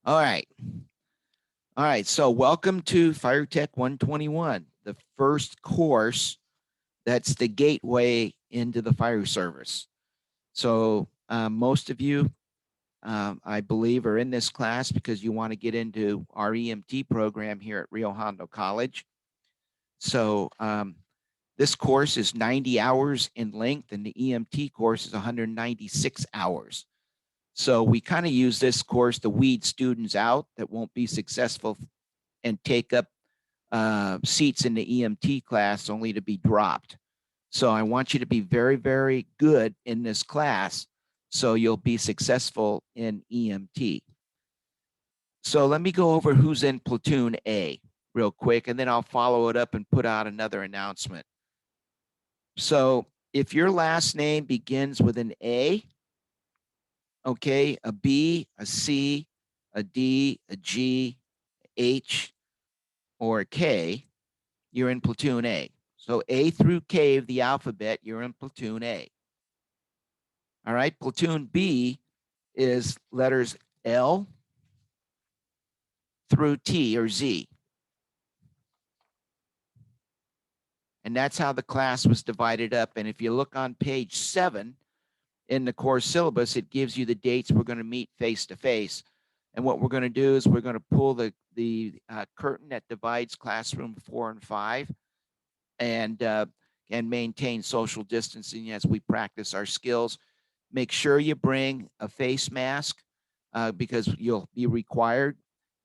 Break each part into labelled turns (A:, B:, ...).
A: All right. All right. So welcome to Fire Tech 121, the first course that's the gateway into the fire service. So most of you, I believe, are in this class because you want to get into our EMT program here at Rio Hondo College. So this course is 90 hours in length, and the EMT course is 196 hours. So we kind of use this course to weed students out that won't be successful and take up seats in the EMT class only to be dropped. So I want you to be very, very good in this class so you'll be successful in EMT. So let me go over who's in Platoon A real quick, and then I'll follow it up and put out another announcement. So if your last name begins with an A, okay, a B, a C, a D, a G, H, or a K, you're in Platoon A. So A through K of the alphabet, you're in Platoon A. All right, Platoon B is letters L through T or Z. And that's how the class was divided up. And if you look on page 7 in the course syllabus, it gives you the dates we're going to meet face to face. And what we're going to do is we're going to pull the curtain that divides classroom 4 and 5 and maintain social distancing as we practice our skills. Make sure you bring a face mask because you'll be required.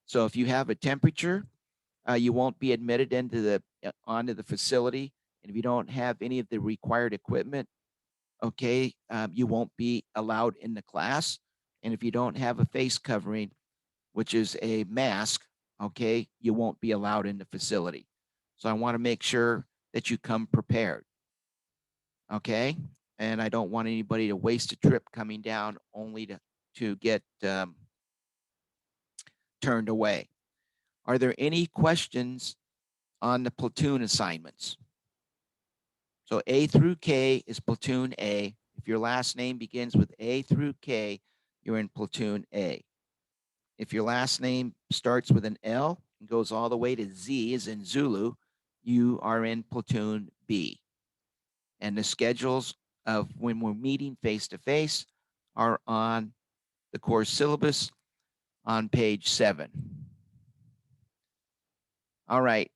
A: So if you have a temperature, you won't be admitted onto the facility. And if you don't have any of the required equipment, okay, you won't be allowed in the class. And if you don't have a face covering, which is a mask, okay, you won't be allowed in the facility. So I want to make sure that you come prepared, okay? And I don't want anybody to waste a trip coming down only to get turned away. Are there any questions on the platoon assignments? So A through K is Platoon A. If your last name begins with A through K, you're in Platoon A. If your last name starts with an L and goes all the way to Z, as in Zulu, you are in Platoon B. And the schedules of when we're meeting face to face are on the course syllabus on page 7. All right.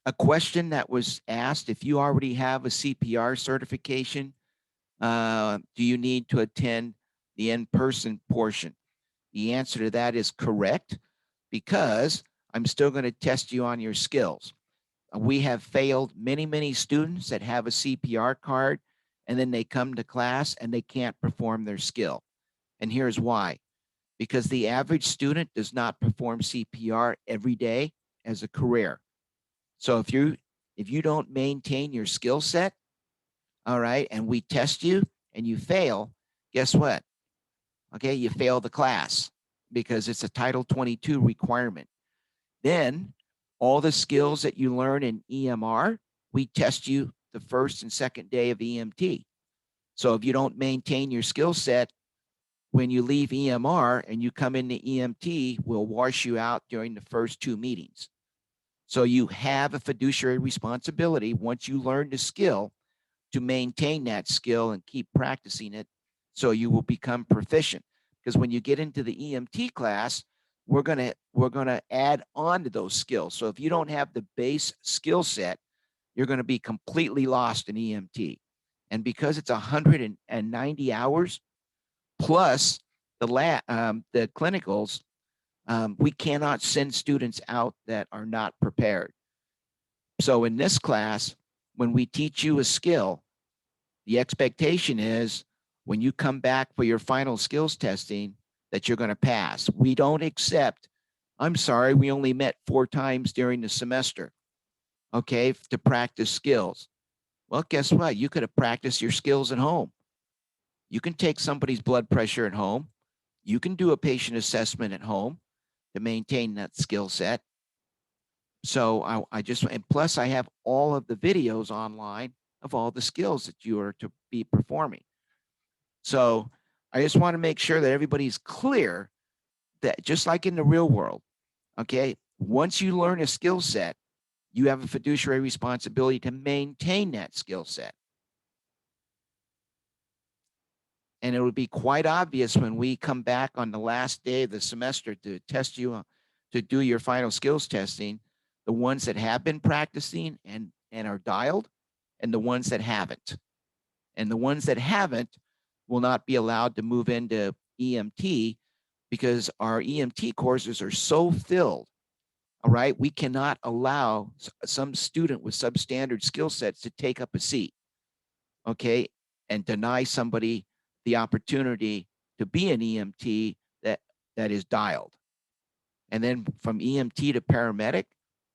A: A question that was asked: if you already have a CPR certification, do you need to attend the in-person portion? The answer to that is correct, because I'm still going to test you on your skills. We have failed many, many students that have a CPR card, and then they come to class and they can't perform their skill. And here's why: because the average student does not perform CPR every day as a career. So if you don't maintain your skill set, all right, and we test you and you fail, guess what? Okay, you fail the class because it's a Title 22 requirement. Then all the skills that you learn in EMR, we test you the first and second day of EMT. So if you don't maintain your skill set when you leave EMR and you come into EMT, we'll wash you out during the first 2 meetings. So you have a fiduciary responsibility once you learn the skill to maintain that skill and keep practicing it so you will become proficient. Because when you get into the EMT class, we're gonna add on to those skills. So if you don't have the base skill set, you're going to be completely lost in EMT. And because it's 190 hours plus the clinicals, we cannot send students out that are not prepared. So in this class, when we teach you a skill, the expectation is when you come back for your final skills testing that you're going to pass. We don't accept, I'm sorry, we only met 4 times during the semester, okay, to practice skills. Well, guess what? You could have practiced your skills at home. You can take somebody's blood pressure at home. You can do a patient assessment at home to maintain that skill set. So I just, and plus I have all of the videos online of all the skills that you are to be performing. So I just want to make sure that everybody's clear that just like in the real world, okay, once you learn a skill set, you have a fiduciary responsibility to maintain that skill set. And it would be quite obvious when we come back on the last day of the semester to test you, to do your final skills testing, the ones that have been practicing and are dialed, and the ones that haven't. And the ones that haven't will not be allowed to move into EMT because our EMT courses are so filled. All right, we cannot allow some student with substandard skill sets to take up a seat, okay, and deny somebody the opportunity to be an EMT that is dialed. And then from EMT to paramedic,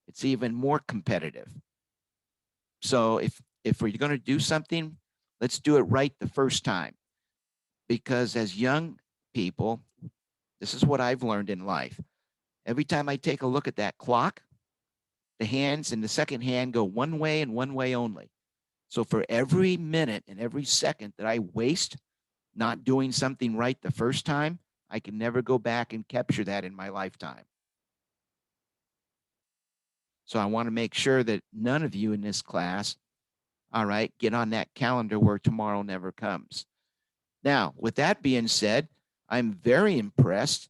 A: it's even more competitive. So if we're going to do something, let's do it right the first time. Because as young people, this is what I've learned in life. Every time I take a look at that clock, the hands in the second hand go one way and one way only. So for every minute and every second that I waste not doing something right the first time, I can never go back and capture that in my lifetime. So I want to make sure that none of you in this class, all right, get on that calendar where tomorrow never comes. Now, with that being said, I'm very impressed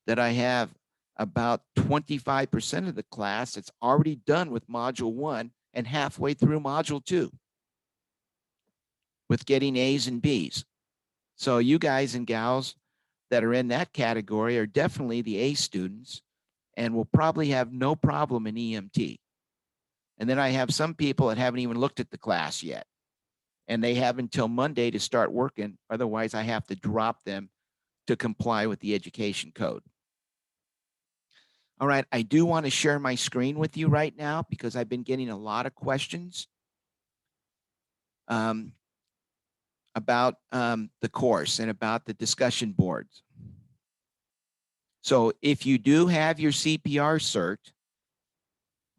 A: that I have about 25% of the class that's already done with Module 1 and halfway through Module 2 with getting A's and B's. So you guys and gals that are in that category are definitely the A students and will probably have no problem in EMT. And then I have some people that haven't even looked at the class yet, and they have until Monday to start working. Otherwise, I have to drop them to comply with the education code. All right, I do want to share my screen with you right now because I've been getting a lot of questions about the course and about the discussion boards. So if you do have your CPR cert,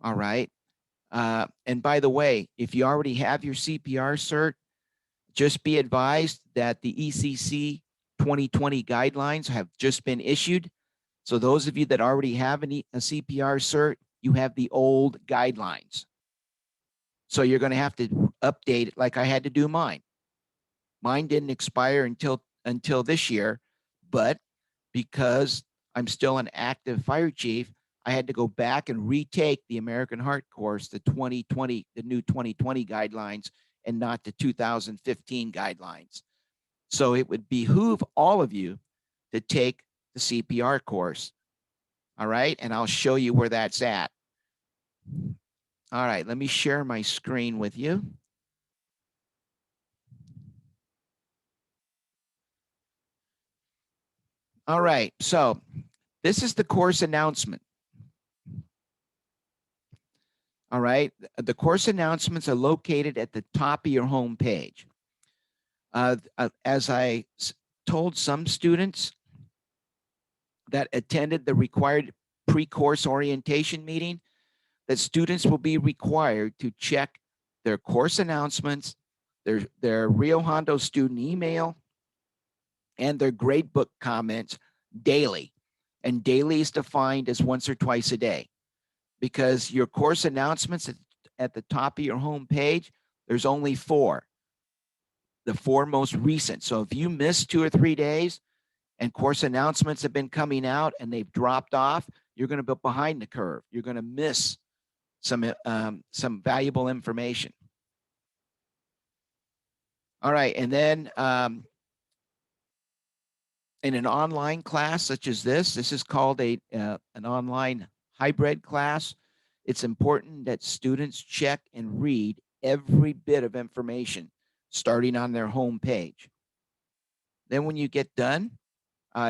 A: all right, and by the way, if you already have your CPR cert, just be advised that the ECC 2020 guidelines have just been issued. So those of you that already have a CPR cert, you have the old guidelines. So you're going to have to update it like I had to do mine. Mine didn't expire until this year, but because I'm still an active fire chief, I had to go back and retake the American Heart course, the 2020, the new 2020 guidelines, and not the 2015 guidelines. So it would behoove all of you to take the CPR course. All right, and I'll show you where that's at. All right, let me share my screen with you. All right, so this is the course announcement. All right, the course announcements are located at the top of your home page. As I told some students that attended the required pre-course orientation meeting, that students will be required to check their course announcements, their Rio Hondo student email, and their gradebook comments daily. And daily is defined as once or twice a day, because your course announcements at the top of your home page, there's only 4, the 4 most recent. So if you miss 2 or 3 days and course announcements have been coming out and they've dropped off, you're going to be behind the curve. You're going to miss some valuable information. All right, and then in an online class such as this is called an online hybrid class. It's important that students check and read every bit of information starting on their home page. Then when you get done,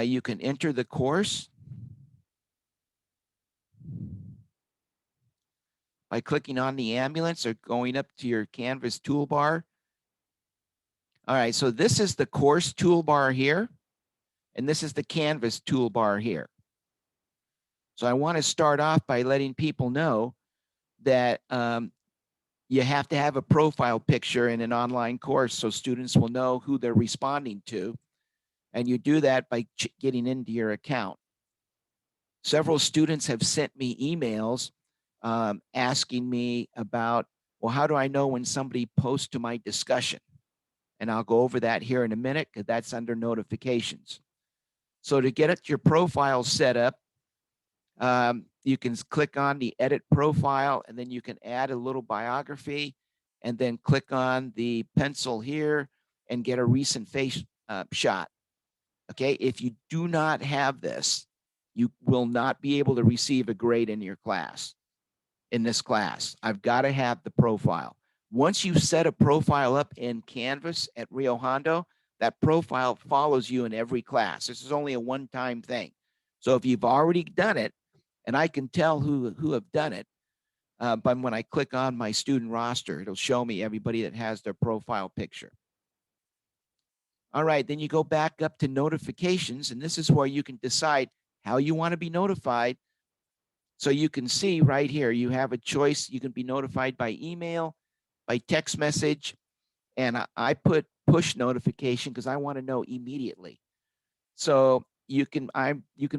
A: you can enter the course by clicking on the ambulance or going up to your Canvas toolbar. All right, so this is the course toolbar here, and this is the Canvas toolbar here. So I want to start off by letting people know that you have to have a profile picture in an online course so students will know who they're responding to. And you do that by getting into your account. Several students have sent me emails asking me about, well, how do I know when somebody posts to my discussion? And I'll go over that here in a minute because that's under notifications. So to get your profile set up, you can click on the edit profile, and then you can add a little biography, and then click on the pencil here and get a recent face shot. Okay, if you do not have this, you will not be able to receive a grade in your class. In this class, I've got to have the profile. Once you set a profile up in Canvas at Rio Hondo, that profile follows you in every class. This is only a one-time thing. So if you've already done it, and I can tell who have done it, but when I click on my student roster, it'll show me everybody that has their profile picture. All right, then you go back up to notifications, and this is where you can decide how you want to be notified. So you can see right here, you have a choice. You can be notified by email, by text message, and I put push notification because I want to know immediately. So you can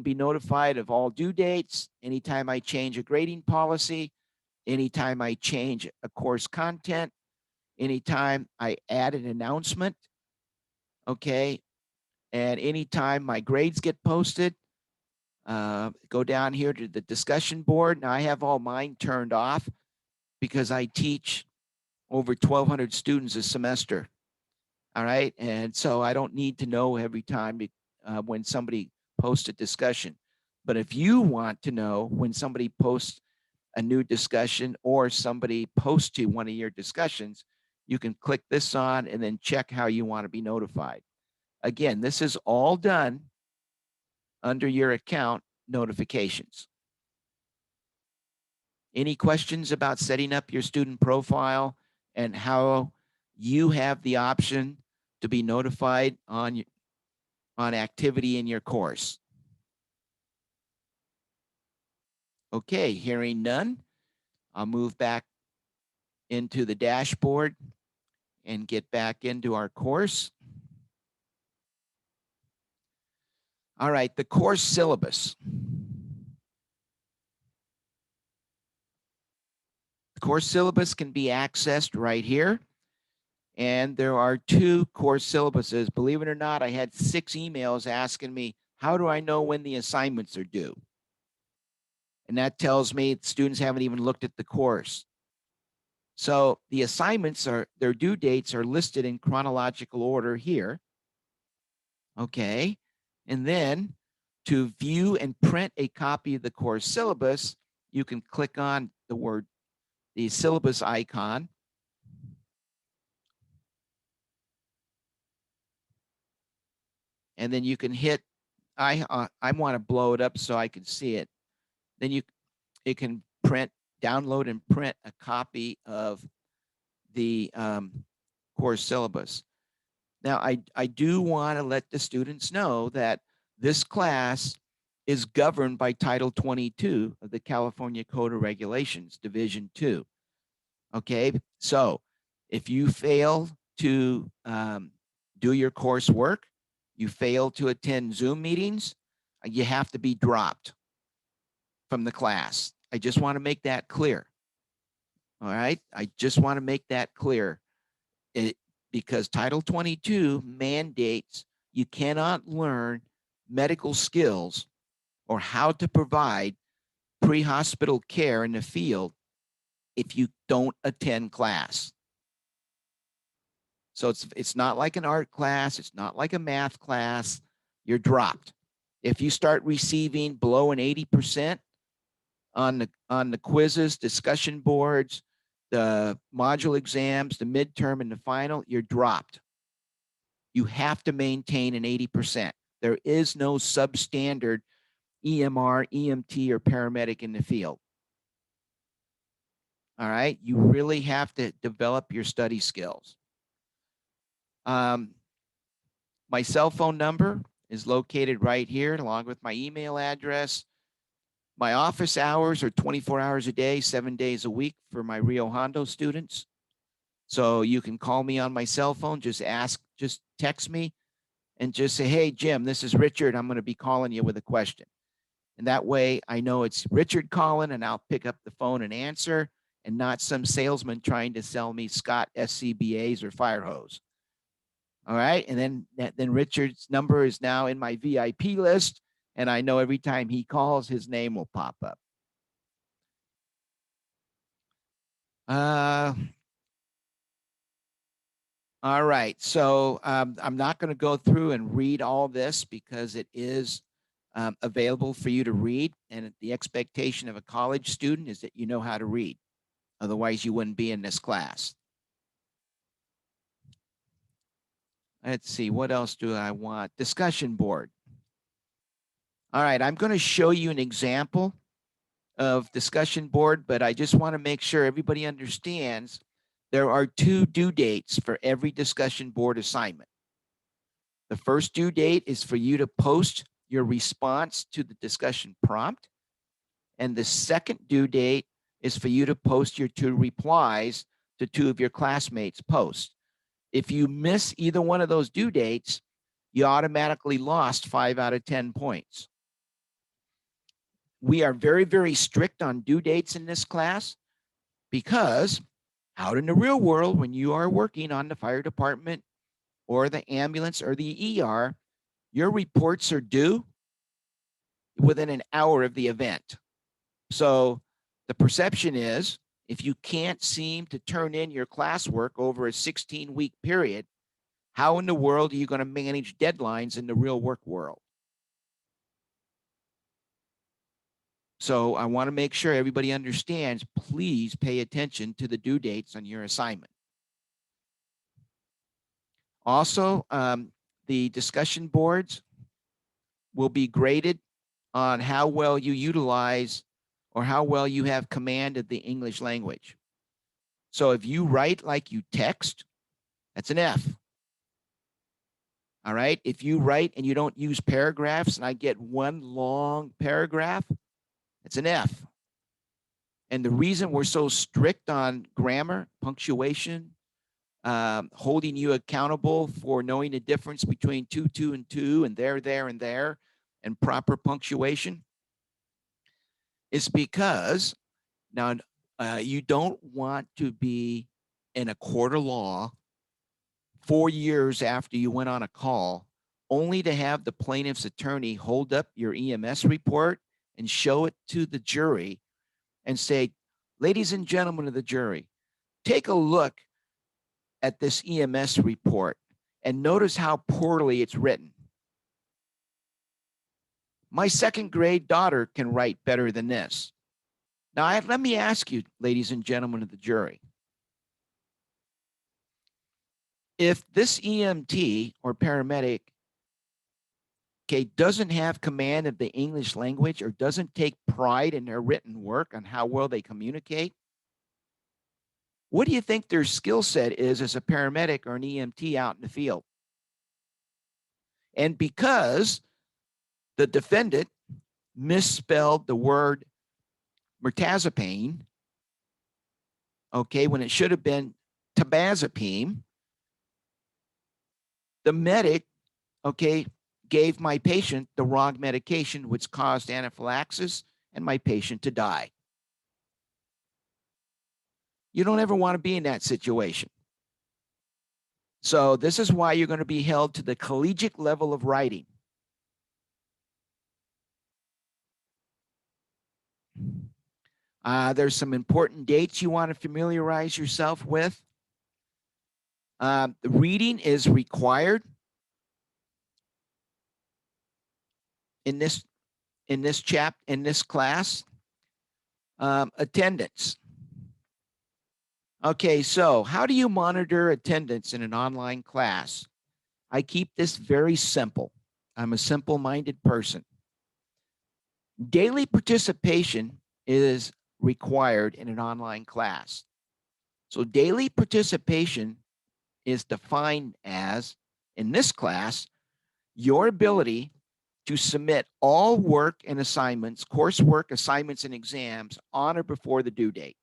A: be notified of all due dates, anytime I change a grading policy, anytime I change a course content, anytime I add an announcement, okay, and anytime my grades get posted. Go down here to the discussion board. Now I have all mine turned off because I teach over 1,200 students a semester. All right. And so I don't need to know every time when somebody posts a discussion. But if you want to know when somebody posts a new discussion or somebody posts to one of your discussions, you can click this on and then check how you want to be notified. Again, this is all done under your account notifications. Any questions about setting up your student profile and how you have the option to be notified on activity in your course? Okay, hearing none, I'll move back into the dashboard and get back into our course. All right, the course syllabus. The course syllabus can be accessed right here. And there are 2 course syllabuses. Believe it or not, I had 6 emails asking me, how do I know when the assignments are due? And that tells me students haven't even looked at the course. So the assignments their due dates are listed in chronological order here. Okay. And then to view and print a copy of the course syllabus, you can click on the syllabus icon. And then you can hit, I want to blow it up so I can see it. Then it can download and print a copy of the course syllabus. Now, I do want to let the students know that this class is governed by Title 22 of the California Code of Regulations, Division 2. Okay, so if you fail to do your coursework, you fail to attend Zoom meetings, you have to be dropped from the class. I just want to make that clear. All right, I just want to make that clear. Because Title 22 mandates you cannot learn medical skills or how to provide pre-hospital care in the field if you don't attend class. So it's not like an art class. It's not like a math class. You're dropped. If you start receiving below an 80% on the quizzes, discussion boards, the module exams, the midterm, and the final, you're dropped. You have to maintain an 80%. There is no substandard EMR, EMT, or paramedic in the field. All right, you really have to develop your study skills. My cell phone number is located right here, along with my email address. My office hours are 24 hours a day, 7 days a week for my Rio Hondo students. So you can call me on my cell phone, just text me and just say, hey, Jim, this is Richard. I'm going to be calling you with a question. And that way I know it's Richard calling and I'll pick up the phone and answer, and not some salesman trying to sell me Scott SCBAs or fire hose. All right. And then Richard's number is now in my VIP list. And I know every time he calls, his name will pop up. All right. So I'm not going to go through and read all this because it is available for you to read. And the expectation of a college student is that you know how to read. Otherwise, you wouldn't be in this class. Let's see, what else do I want? Discussion board. All right, I'm going to show you an example of discussion board, but I just want to make sure everybody understands there are 2 due dates for every discussion board assignment. The first due date is for you to post your response to the discussion prompt. And the second due date is for you to post your 2 replies to 2 of your classmates' posts. If you miss either one of those due dates, you automatically lost 5 out of 10 points. We are very, very strict on due dates in this class because out in the real world, when you are working on the fire department or the ambulance or the ER, your reports are due within an hour of the event. So the perception is if you can't seem to turn in your classwork over a 16-week period, how in the world are you going to manage deadlines in the real work world? So I want to make sure everybody understands, please pay attention to the due dates on your assignment. Also, the discussion boards will be graded on how well you utilize or how well you have command of the English language. So if you write like you text, that's an F. All right. If you write and you don't use paragraphs and I get one long paragraph, it's an F. And the reason we're so strict on grammar, punctuation, holding you accountable for knowing the difference between two, and two, and there, and there, and proper punctuation is because now you don't want to be in a court of law 4 years after you went on a call, only to have the plaintiff's attorney hold up your EMS report and show it to the jury and say, ladies and gentlemen of the jury, take a look at this EMS report and notice how poorly it's written. My 2nd grade daughter can write better than this. Now, let me ask you, ladies and gentlemen of the jury, if this EMT or paramedic, okay, doesn't have command of the English language or doesn't take pride in their written work on how well they communicate, what do you think their skill set is as a paramedic or an EMT out in the field? And because the defendant misspelled the word mirtazapine, okay, when it should have been tabazepine, the medic, okay, gave my patient the wrong medication, which caused anaphylaxis and my patient to die. You don't ever want to be in that situation. So this is why you're going to be held to the collegiate level of writing. There's some important dates you want to familiarize yourself with. The reading is required in this class. Attendance. Okay, so how do you monitor attendance in an online class? I keep this very simple. I'm a simple-minded person. Daily participation is required in an online class. So daily participation is defined as, in this class, your ability to submit all work and assignments, coursework, assignments, and exams on or before the due date.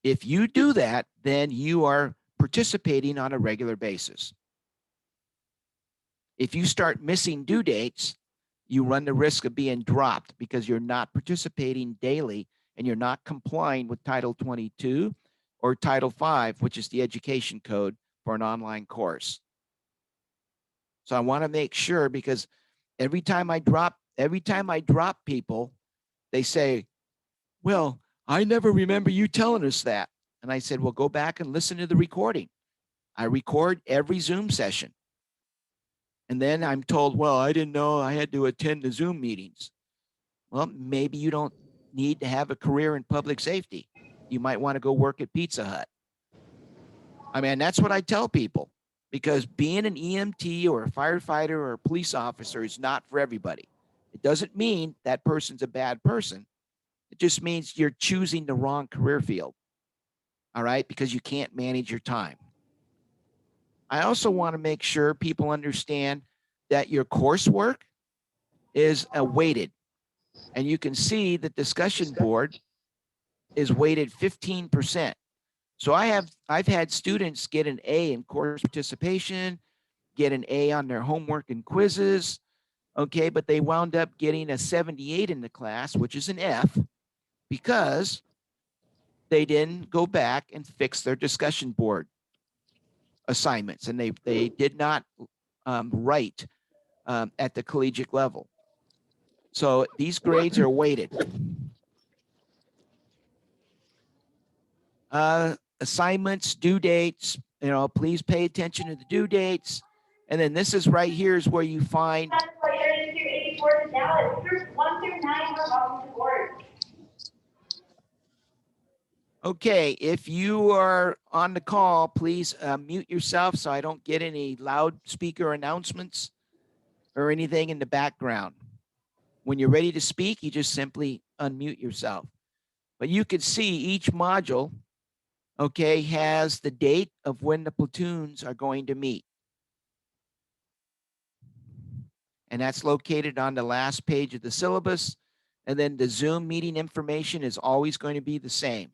A: If you do that, then you are participating on a regular basis. If you start missing due dates, you run the risk of being dropped because you're not participating daily and you're not complying with Title 22 or Title 5, which is the education code for an online course. So I want to make sure, because every time I drop people, they say, well, I never remember you telling us that. And I said, well, go back and listen to the recording. I record every Zoom session. And then I'm told, well, I didn't know I had to attend the Zoom meetings. Well, maybe you don't need to have a career in public safety. You might want to go work at Pizza Hut. I mean, that's what I tell people, because being an EMT or a firefighter or a police officer is not for everybody. It doesn't mean that person's a bad person. It just means you're choosing the wrong career field. All right, because you can't manage your time. I also want to make sure people understand that your coursework is weighted. And you can see the discussion board is weighted 15%. So I've had students get an A in course participation, get an A on their homework and quizzes, okay, but they wound up getting a 78 in the class, which is an F, because they didn't go back and fix their discussion board assignments, and they did not write at the collegiate level. So these grades are weighted. Assignments, due dates, please pay attention to the due dates. And then this is right here is where you find. Okay, if you are on the call, please mute yourself so I don't get any loudspeaker announcements or anything in the background. When you're ready to speak, you just simply unmute yourself. But you can see each module, okay, has the date of when the platoons are going to meet. And that's located on the last page of the syllabus. And then the Zoom meeting information is always going to be the same.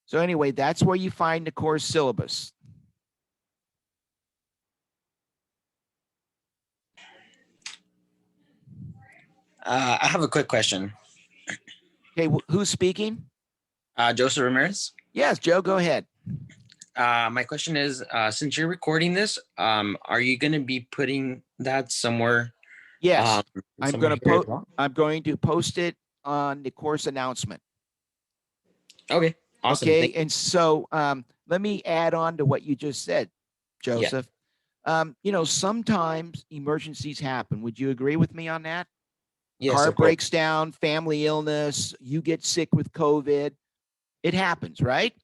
A: So anyway, that's where you find the course syllabus.
B: I have a quick question.
A: Okay, who's speaking?
B: Joseph Ramirez.
A: Yes, Joe, go ahead.
B: My question is, since you're recording this, are you going to be putting that somewhere?
A: Yes, I'm going to post it on the course announcement.
B: Okay, awesome.
A: Okay, and so let me add on to what you just said, Joseph. Yeah. Sometimes emergencies happen. Would you agree with me on that?
B: Yes,
A: Car breaks down, family illness, you get sick with COVID. It happens, right?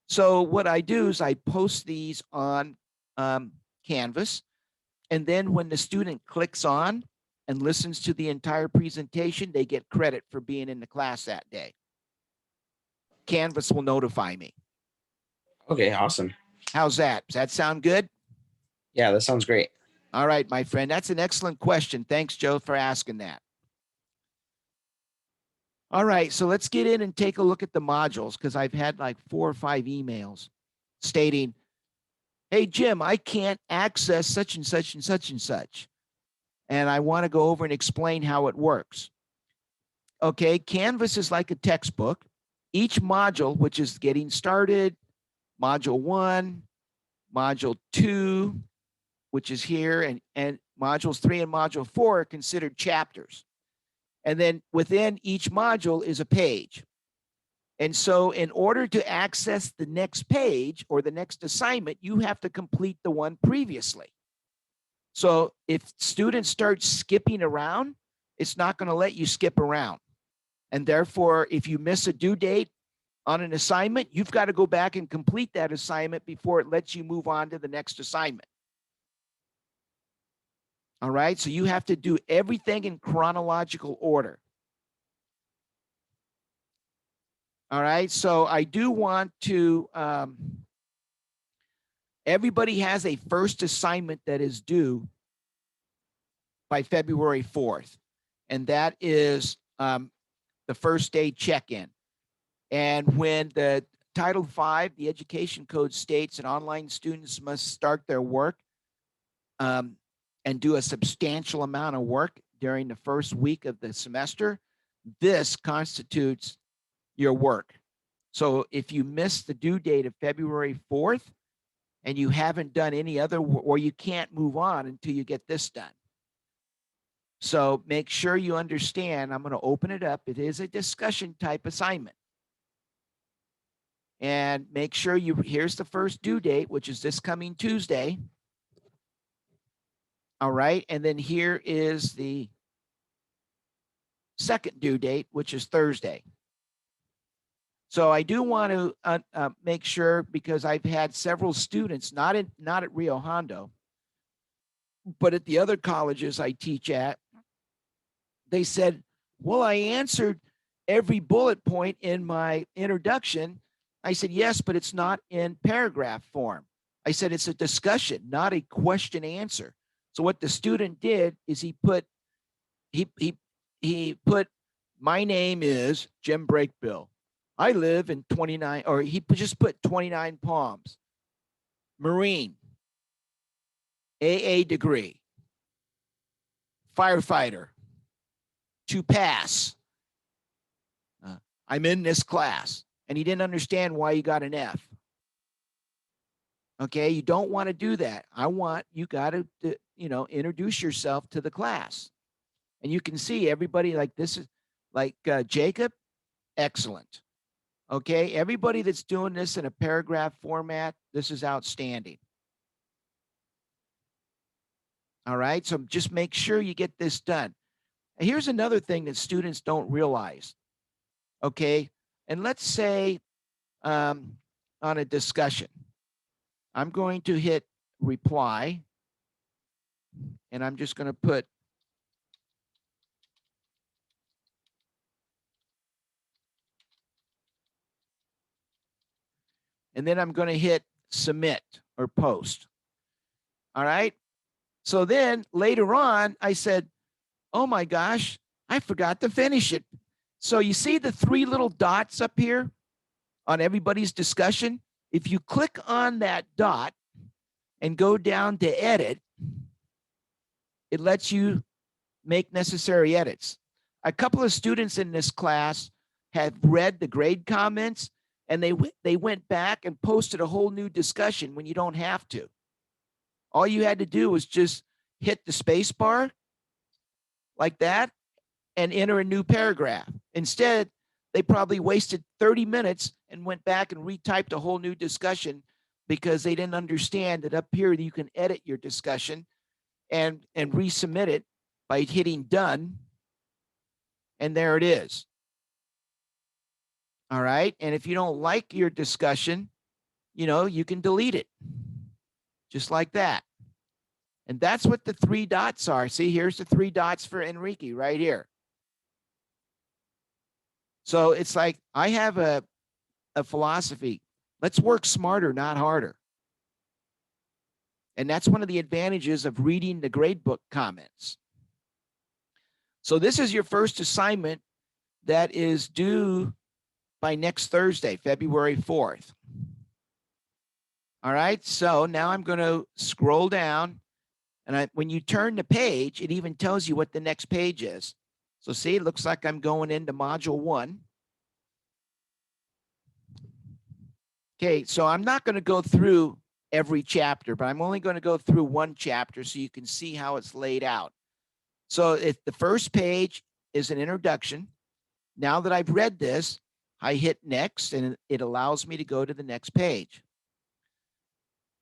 A: So what I do is I post these on Canvas, and then when the student clicks on and listens to the entire presentation, they get credit for being in the class that day. Canvas will notify me.
B: Okay, awesome.
A: How's that? Does that sound good?
B: Yeah, that sounds great.
A: All right, my friend. That's an excellent question. Thanks, Joe, for asking that. All right, so let's get in and take a look at the modules, because I've had like 4 or 5 emails stating, hey, Jim, I can't access such and such and such and such. And I want to go over and explain how it works. Okay, Canvas is like a textbook. Each module, which is getting started, module 1, module 2, which is here, and modules 3 and module 4 are considered chapters. And then within each module is a page. And so in order to access the next page or the next assignment, you have to complete the one previously. So if students start skipping around, it's not going to let you skip around. And therefore, if you miss a due date on an assignment, you've got to go back and complete that assignment before it lets you move on to the next assignment. All right, so you have to do everything in chronological order. All right, so I do want to, everybody has a first assignment that is due by February 4th, and that is the first day check-in. And when the Title V, the Education Code states that online students must start their work and do a substantial amount of work during the first week of the semester, this constitutes your work. So if you miss the due date of February 4th and you haven't done any other, or you can't move on until you get this done. So make sure you understand, I'm going to open it up. It is a discussion type assignment. And make sure here's the first due date, which is this coming Tuesday. All right. And then here is the second due date, which is Thursday. So I do want to make sure, because I've had several students, not at Rio Hondo, but at the other colleges I teach at, they said, well, I answered every bullet point in my introduction. I said, yes, but it's not in paragraph form. I said, it's a discussion, not a question answer. So what the student did is he put, my name is Jim Brakebill. I live in 29, or he just put 29 Palms, Marine, AA degree, firefighter, to pass. I'm in this class. And he didn't understand why he got an F. Okay, you don't want to do that. You got to, introduce yourself to the class. And you can see everybody, like this is like Jacob, excellent. Okay, everybody that's doing this in a paragraph format, this is outstanding. All right, so just make sure you get this done. And here's another thing that students don't realize. Okay, and let's say on a discussion, I'm going to hit reply, and I'm just going to put and then I'm going to hit submit or post. All right. So then later on, I said, oh my gosh, I forgot to finish it. So you see the three little dots up here on everybody's discussion? If you click on that dot and go down to edit, it lets you make necessary edits. A couple of students in this class have read the grade comments, and they went back and posted a whole new discussion when you don't have to. All you had to do was just hit the space bar like that and enter a new paragraph. Instead, they probably wasted 30 minutes and went back and retyped a whole new discussion because they didn't understand that up here you can edit your discussion and resubmit it by hitting done. And there it is. All right. And if you don't like your discussion, you can delete it just like that. And that's what the three dots are. See, here's the three dots for Enrique right here. So it's like, I have a philosophy. Let's work smarter, not harder. And that's one of the advantages of reading the gradebook comments. So this is your first assignment that is due by next Thursday, February 4th. All right, so now I'm going to scroll down, and when you turn the page, it even tells you what the next page is. So see, it looks like I'm going into module 1. Okay, so I'm not going to go through every chapter, but I'm only going to go through one chapter so you can see how it's laid out. So if the first page is an introduction, now that I've read this, I hit next, and it allows me to go to the next page.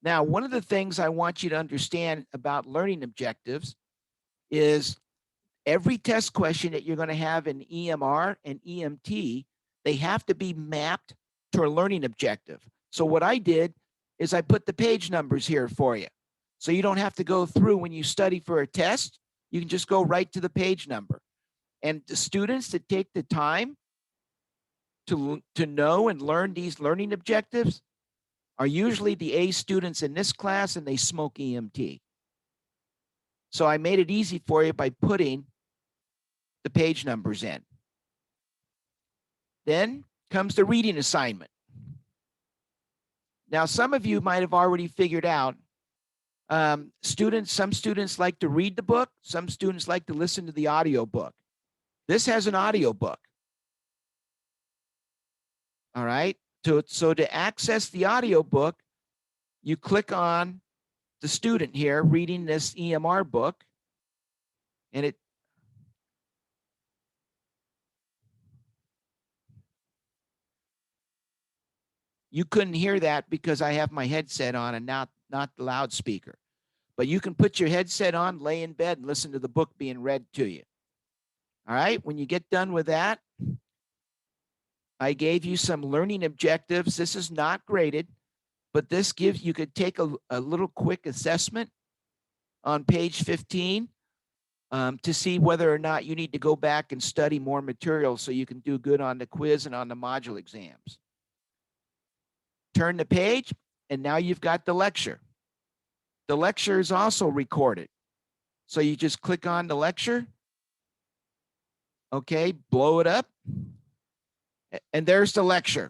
A: Now, one of the things I want you to understand about learning objectives is every test question that you're going to have in EMR and EMT, they have to be mapped to a learning objective. So what I did is I put the page numbers here for you. So you don't have to go through when you study for a test. You can just go right to the page number. And the students that take the time to know and learn these learning objectives are usually the A students in this class, and they smoke EMT. So I made it easy for you by putting the page numbers in. Then comes the reading assignment. Now, some of you might have already figured out Some students like to read the book. Some students like to listen to the audio book. This has an audio book. All right. So to access the audio book, you click on the student here reading this EMR book, and you couldn't hear that because I have my headset on and not the loudspeaker. But you can put your headset on, lay in bed, and listen to the book being read to you. All right. When you get done with that, I gave you some learning objectives. This is not graded, but this gives you could take a little quick assessment on page 15 to see whether or not you need to go back and study more material so you can do good on the quiz and on the module exams. Turn the page, and now you've got the lecture. The lecture is also recorded. So you just click on the lecture. Okay, blow it up. And there's the lecture.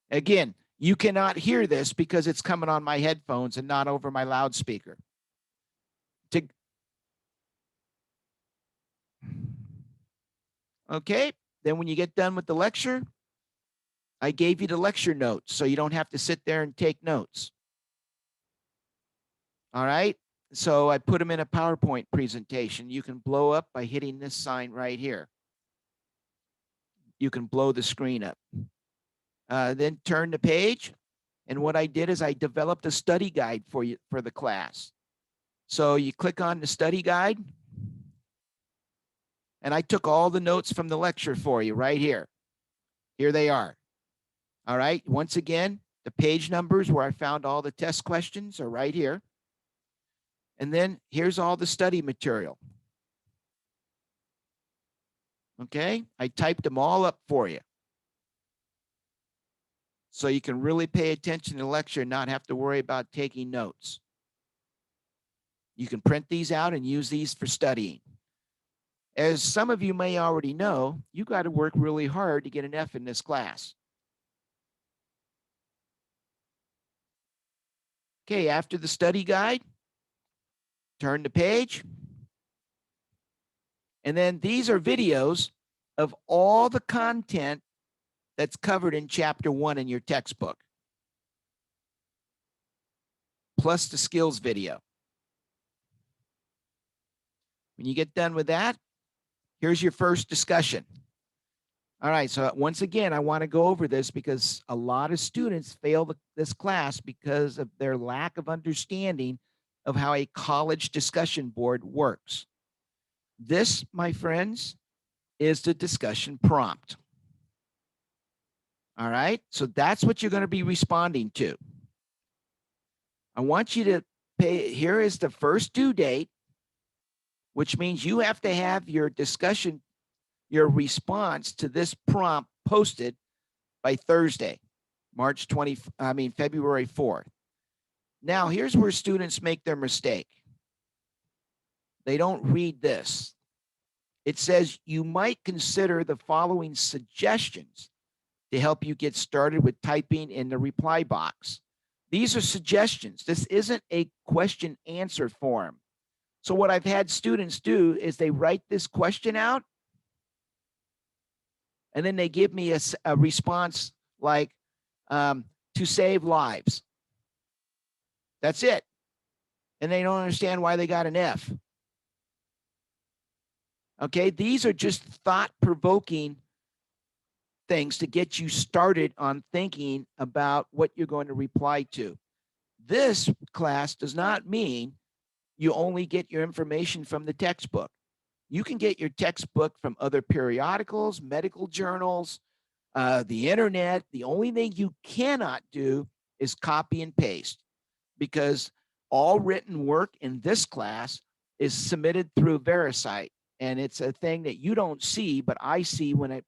A: Again, you cannot hear this because it's coming on my headphones and not over my loudspeaker. Okay, then when you get done with the lecture, I gave you the lecture notes so you don't have to sit there and take notes. All right, so I put them in a PowerPoint presentation. You can blow up by hitting this sign right here. You can blow the screen up. Then turn the page. And what I did is I developed a study guide for you for the class. So you click on the study guide. And I took all the notes from the lecture for you right here. Here they are. All right. Once again, the page numbers where I found all the test questions are right here. And then here's all the study material. Okay. I typed them all up for you. So you can really pay attention to the lecture and not have to worry about taking notes. You can print these out and use these for studying. As some of you may already know, you got to work really hard to get an F in this class. Okay, after the study guide, turn the page. And then these are videos of all the content that's covered in chapter 1 in your textbook, plus the skills video. When you get done with that, here's your first discussion. All right, so once again, I want to go over this because a lot of students fail this class because of their lack of understanding of how a college discussion board works. This, my friends, is the discussion prompt. All right, so that's what you're going to be responding to. I want you to pay, here is the first due date, which means you have to have your discussion, your response to this prompt posted by Thursday, February 4th. Now, here's where students make their mistake. They don't read this. It says you might consider the following suggestions to help you get started with typing in the reply box. These are suggestions. This isn't a question answer form. So what I've had students do is they write this question out and then they give me a response like to save lives. That's it. And they don't understand why they got an F. Okay, these are just thought-provoking things to get you started on thinking about what you're going to reply to. This class does not mean you only get your information from the textbook. You can get your textbook from other periodicals, medical journals, the internet. The only thing you cannot do is copy and paste, because all written work in this class is submitted through VeriCite. And it's a thing that you don't see, but I see when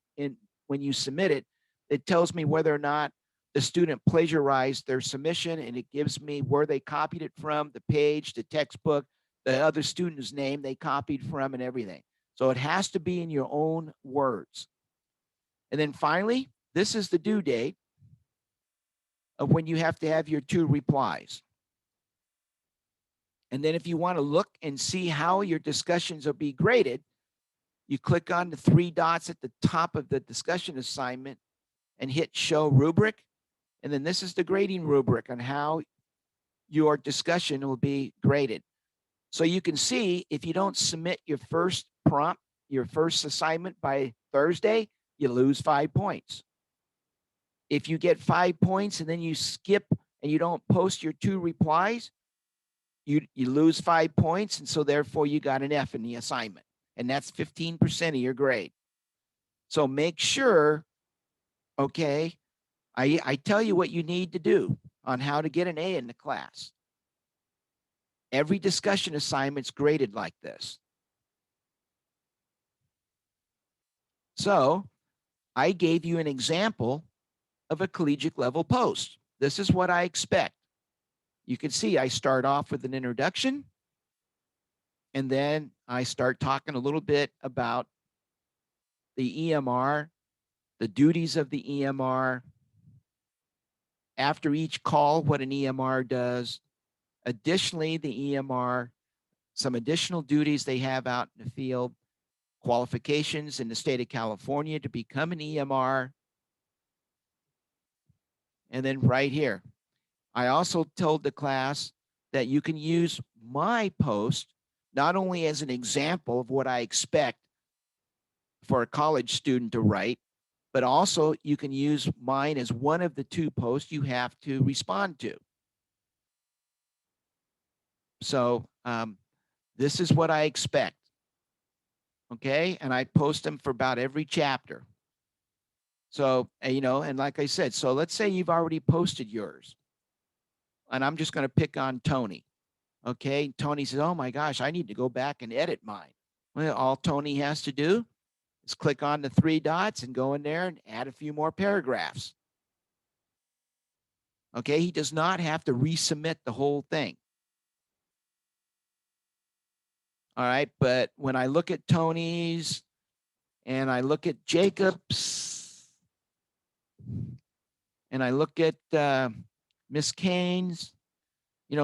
A: you submit it. It tells me whether or not the student plagiarized their submission, and it gives me where they copied it from, the page, the textbook, the other student's name they copied from, and everything. So it has to be in your own words. And then finally, this is the due date of when you have to have your 2 replies. And then if you want to look and see how your discussions will be graded, you click on the 3 dots at the top of the discussion assignment and hit show rubric. And then this is the grading rubric on how your discussion will be graded. So you can see if you don't submit your first prompt, your first assignment by Thursday, you lose 5 points. If you get 5 points and then you skip and you don't post your 2 replies, you lose 5 points. And so therefore you got an F in the assignment. And that's 15% of your grade. So make sure, okay, I tell you what you need to do on how to get an A in the class. Every discussion assignment's graded like this. So I gave you an example of a collegiate level post. This is what I expect. You can see I start off with an introduction, and then I start talking a little bit about the EMR, the duties of the EMR, after each call, what an EMR does. Additionally, the EMR, some additional duties they have out in the field, qualifications in the state of California to become an EMR. And then right here, I also told the class that you can use my post not only as an example of what I expect for a college student to write, but also you can use mine as one of the 2 posts you have to respond to. So this is what I expect. Okay, and I post them for about every chapter. So, and like I said, so let's say you've already posted yours. And I'm just going to pick on Tony. Okay, Tony says, oh my gosh, I need to go back and edit mine. Well, all Tony has to do is click on the 3 dots and go in there and add a few more paragraphs. Okay, he does not have to resubmit the whole thing. All right, but when I look at Tony's and I look at Jacob's and I look at Miss Kane's,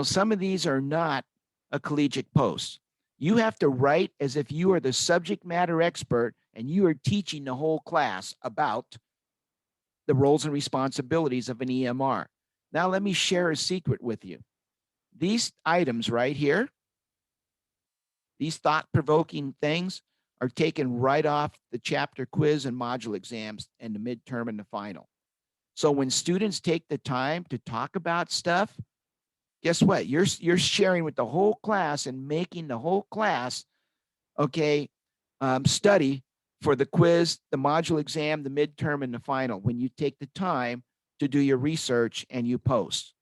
A: some of these are not a collegiate post. You have to write as if you are the subject matter expert and you are teaching the whole class about the roles and responsibilities of an EMR. Now, let me share a secret with you. These items right here, these thought-provoking things are taken right off the chapter quiz and module exams and the midterm and the final. So when students take the time to talk about stuff, guess what? You're sharing with the whole class and making the whole class, okay, study for the quiz, the module exam, the midterm, and the final when you take the time to do your research and you post.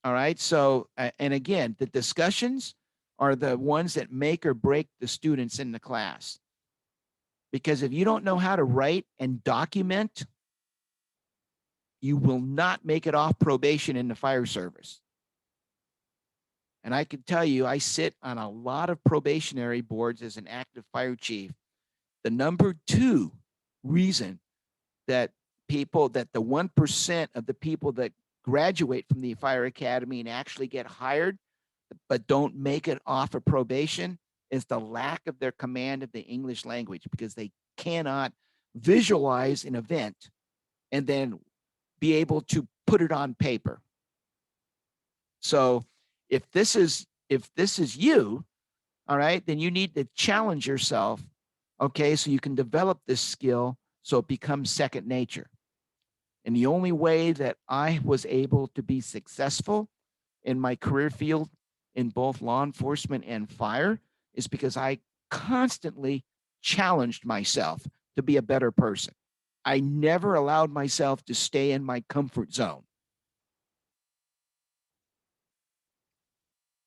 A: All right. So, and again, the discussions are the ones that make or break the students in the class. Because if you don't know how to write and document, you will not make it off probation in the fire service. And I can tell you, I sit on a lot of probationary boards as an active fire chief. The number 2 reason that the 1% of the people that graduate from the fire academy and actually get hired, but don't make it off of probation is the lack of their command of the English language, because they cannot visualize an event and then be able to put it on paper. So if this is you, all right, then you need to challenge yourself, okay, so you can develop this skill so it becomes second nature. And the only way that I was able to be successful in my career field in both law enforcement and fire is because I constantly challenged myself to be a better person. I never allowed myself to stay in my comfort zone.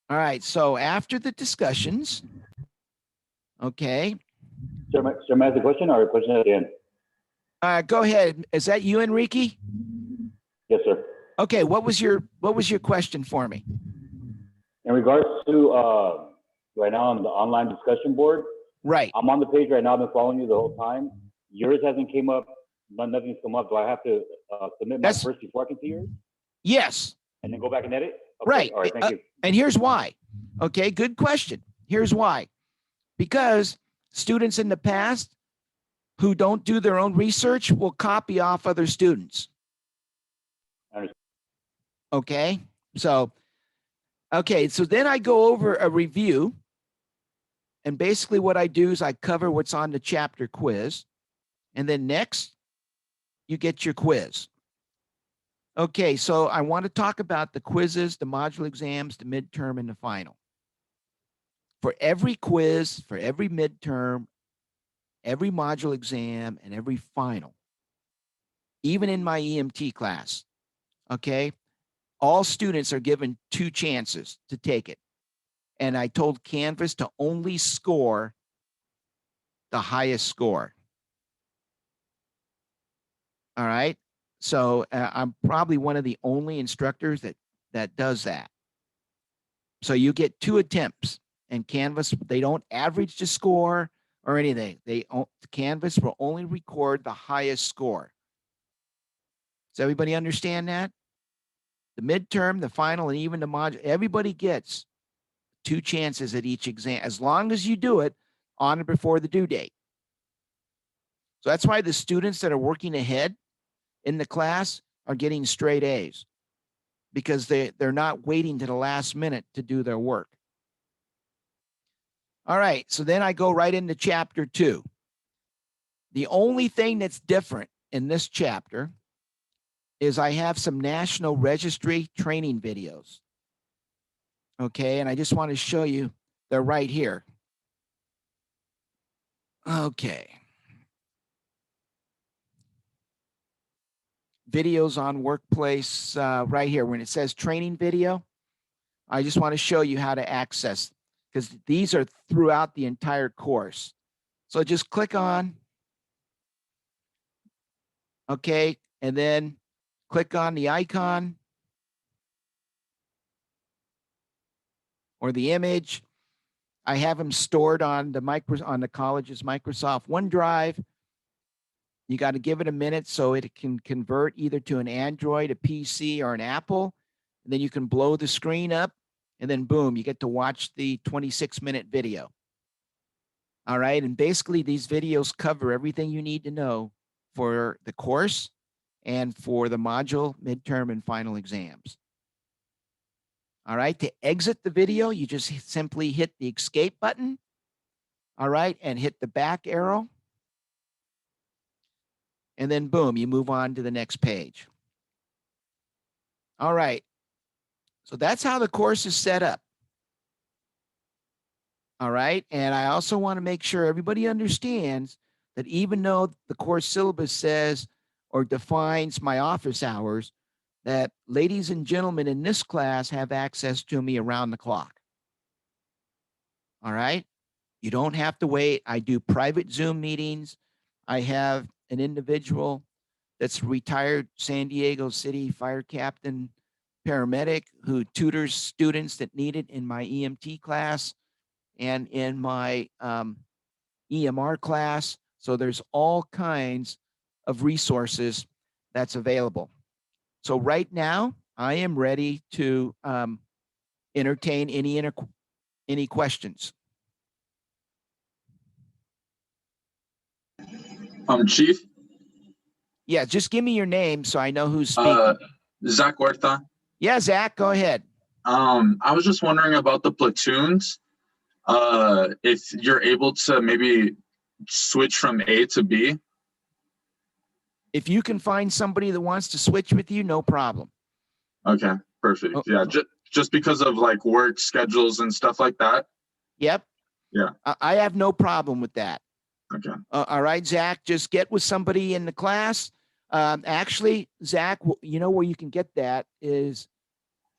A: All right, so after the discussions, okay.
C: Sir, may I ask a question or a question at the end?
A: Go ahead. Is that you, Enrique?
C: Yes, sir.
A: Okay, what was your question for me?
C: In regards to right now on the online discussion board,
A: right?
C: I'm on the page right now. I've been following you the whole time. Yours hasn't came up. Nothing's come up. Do I have to submit my first before I can see yours?
A: Yes.
C: And then go back and edit? Okay,
A: Right.
C: all right, thank you.
A: And here's why. Okay, good question. Here's why. Because students in the past who don't do their own research will copy off other students.
C: Understood.
A: Okay, so then I go over a review. And basically what I do is I cover what's on the chapter quiz. And then next, you get your quiz. Okay, so I want to talk about the quizzes, the module exams, the midterm, and the final. For every quiz, for every midterm, every module exam, and every final, even in my EMT class, okay, all students are given 2 chances to take it. And I told Canvas to only score the highest score. All right. So I'm probably one of the only instructors that does that. So you get 2 attempts, and Canvas, they don't average the score or anything. Canvas will only record the highest score. Does everybody understand that? The midterm, the final, and even the module, everybody gets 2 chances at each exam, as long as you do it on or before the due date. So that's why the students that are working ahead in the class are getting straight A's, because they're not waiting to the last minute to do their work. All right, so then I go right into chapter 2. The only thing that's different in this chapter is I have some national registry training videos. Okay, and I just want to show you, they're right here. Okay. Videos on workplace right here. When it says training video, I just want to show you how to access, because these are throughout the entire course. So just click on, okay, and then click on the icon or the image. I have them stored on the college's Microsoft OneDrive. You got to give it a minute so it can convert either to an Android, a PC, or an Apple. And then you can blow the screen up, and then boom, you get to watch the 26-minute video. All right. And basically these videos cover everything you need to know for the course and for the module, midterm, and final exams. All right. To exit the video, you just simply hit the escape button. All right. And hit the back arrow. And then boom, you move on to the next page. All right. So that's how the course is set up. All right. And I also want to make sure everybody understands that even though the course syllabus says or defines my office hours, that ladies and gentlemen in this class have access to me around the clock. All right. You don't have to wait. I do private Zoom meetings. I have an individual that's a retired San Diego City fire captain paramedic who tutors students that need it in my EMT class and in my EMR class. So there's all kinds of resources that's available. So right now, I am ready to entertain any questions.
D: Chief?
A: Yeah, just give me your name so I know who's speaking.
D: Zach Huerta.
A: Yeah, Zach, go ahead.
D: I was just wondering about the platoons. If you're able to maybe switch from A to B.
A: If you can find somebody that wants to switch with you, no problem.
D: Okay, perfect.
A: Oh.
D: Yeah, just because of like work schedules and stuff like that.
A: Yep.
D: Yeah.
A: I have no problem with that.
D: Okay.
A: All right, Zach, just get with somebody in the class. Actually, Zach, you know where you can get that is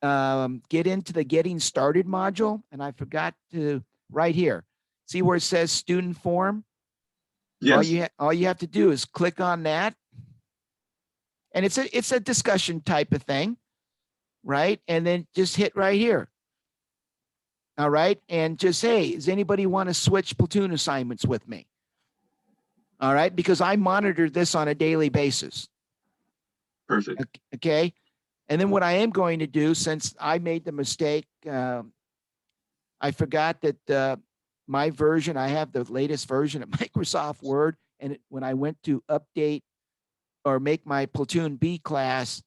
A: get into the Getting Started module. And I forgot to, right here, see where it says student form?
D: Yes.
A: All you have to do is click on that. And it's a discussion type of thing, right? And then just hit right here. All right. And just say, does anybody want to switch platoon assignments with me? All right. Because I monitor this on a daily basis.
D: Perfect.
A: Okay. And then what I am going to do, since I made the mistake, I forgot that my version, I have the latest version of Microsoft Word. And when I went to update or make my Platoon B class,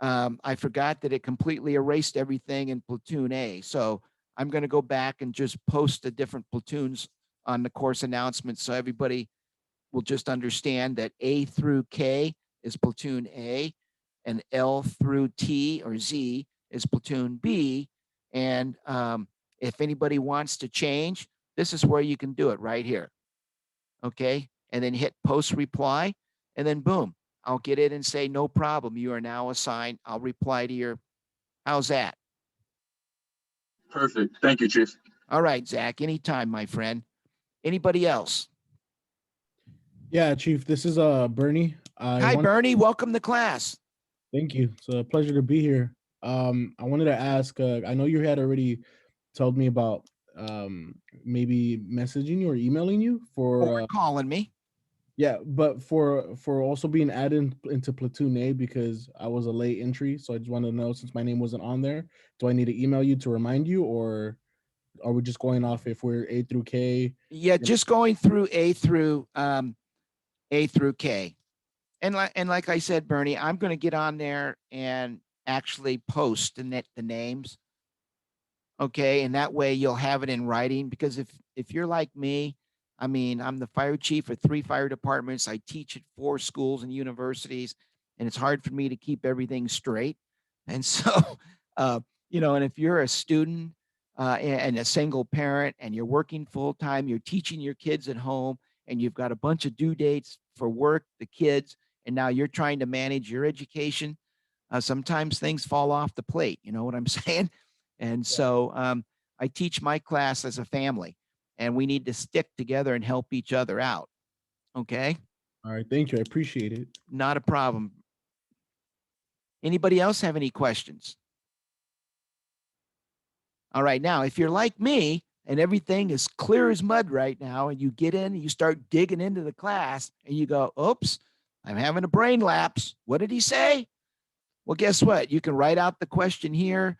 A: I forgot that it completely erased everything in Platoon A. So I'm going to go back and just post the different platoons on the course announcements so everybody will just understand that A through K is Platoon A, and L through T or Z is Platoon B. And if anybody wants to change, this is where you can do it right here. Okay. And then hit post reply, and then boom, I'll get it and say, no problem. You are now assigned. I'll reply to your, how's that?
D: Perfect. Thank you, Chief.
A: All right, Zach, anytime, my friend. Anybody else?
E: Yeah, Chief, this is Bernie.
A: Hi, Bernie. Welcome to class.
E: Thank you. It's a pleasure to be here. I wanted to ask, I know you had already told me about maybe messaging you or emailing you
A: Or calling me.
E: yeah, but for also being added into Platoon A because I was a late entry. So I just wanted to know, since my name wasn't on there, do I need to email you to remind you, or are we just going off if we're A through K?
A: Yeah, just going through A through K. And like I said, Bernie, I'm going to get on there and actually post the names. Okay, and that way you'll have it in writing, because if you're like me, I mean, I'm the fire chief for 3 fire departments. I teach at 4 schools and universities, and it's hard for me to keep everything straight. And so, and if you're a student and a single parent and you're working full time, you're teaching your kids at home, and you've got a bunch of due dates for work, the kids, and now you're trying to manage your education. Sometimes things fall off the plate. You know what I'm saying? And so I teach my class as a family, and we need to stick together and help each other out. Okay?
E: All right, thank you. I appreciate it.
A: Not a problem. Anybody else have any questions? All right, now, if you're like me and everything is clear as mud right now, and you get in and you start digging into the class and you go, oops, I'm having a brain lapse. What did he say? Well, guess what? You can write out the question here,